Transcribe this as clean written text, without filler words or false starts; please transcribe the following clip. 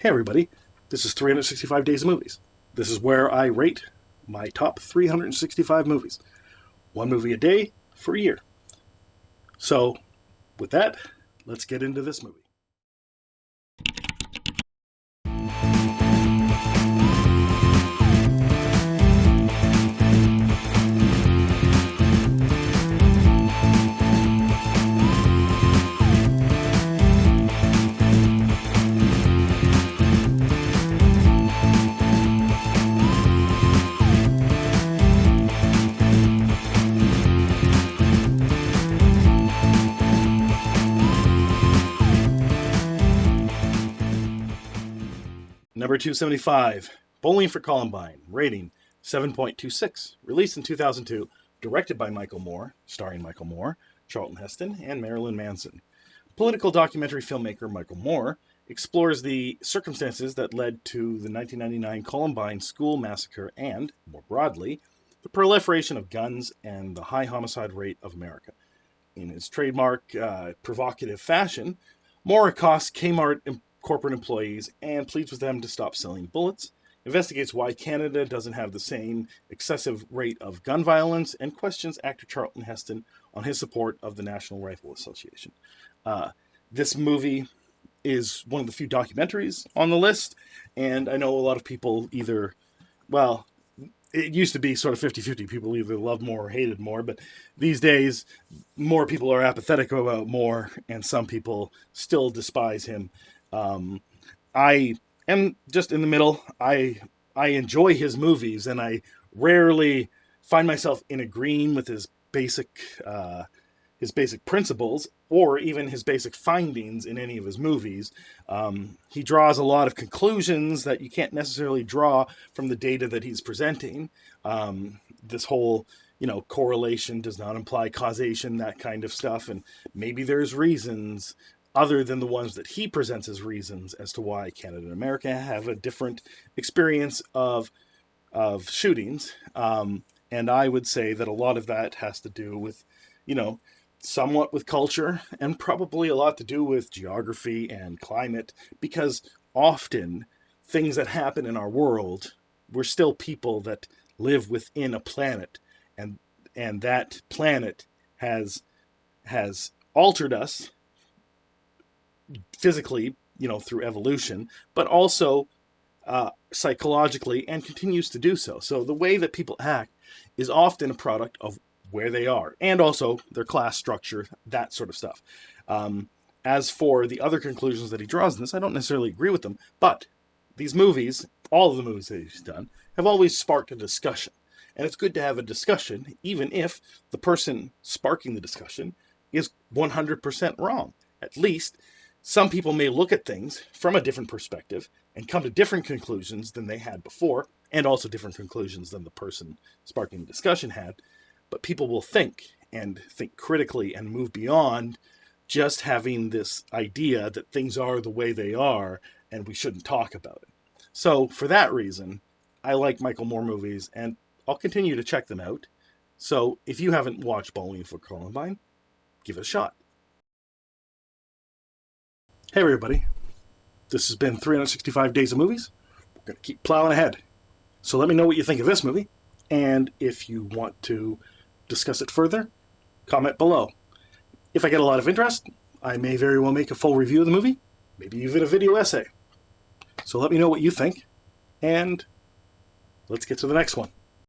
Hey everybody, this is 365 Days of Movies. This is where I rate my top 365 movies. One movie a day for a year. So, with that, let's get into this movie. Number 275, Bowling for Columbine, rating 7.26, released in 2002, directed by Michael Moore, starring Michael Moore, Charlton Heston, and Marilyn Manson. Political documentary filmmaker Michael Moore explores the circumstances that led to the 1999 Columbine school massacre and, more broadly, the proliferation of guns and the high homicide rate of America. In his trademark, provocative fashion, Moore accosts Kmart corporate employees and pleads with them to stop selling bullets, investigates why Canada doesn't have the same excessive rate of gun violence, and questions actor Charlton Heston on his support of the National Rifle Association. This movie is one of the few documentaries on the list, and I know a lot of people it used to be sort of 50-50. People either loved more or hated more, but these days, more people are apathetic about Moore, and some people still despise him. I am just in the middle. I enjoy his movies, and I rarely find myself in agreeing with his basic principles or even his basic findings in any of his movies. He draws a lot of conclusions that you can't necessarily draw from the data that he's presenting. This whole, correlation does not imply causation, that kind of stuff, and maybe there's reasons other than the ones that he presents as reasons as to why Canada and America have a different experience of shootings. And I would say that a lot of that has to do with, somewhat with culture and probably a lot to do with geography and climate, because often things that happen in our world, we're still people that live within a planet, and that planet has altered us physically, through evolution, but also psychologically, and continues to do so. So the way that people act is often a product of where they are, and also their class structure, that sort of stuff. As for the other conclusions that he draws in this, I don't necessarily agree with them, but these movies, all of the movies that he's done, have always sparked a discussion. And it's good to have a discussion, even if the person sparking the discussion is 100% wrong. At least some people may look at things from a different perspective and come to different conclusions than they had before, and also different conclusions than the person sparking the discussion had. But people will think critically and move beyond just having this idea that things are the way they are and we shouldn't talk about it. So for that reason, I like Michael Moore movies, and I'll continue to check them out. So if you haven't watched Bowling for Columbine, give it a shot. Hey everybody, this has been 365 Days of Movies. We're going to keep plowing ahead. So let me know what you think of this movie, and if you want to discuss it further, comment below. If I get a lot of interest, I may very well make a full review of the movie, maybe even a video essay. So let me know what you think, and let's get to the next one.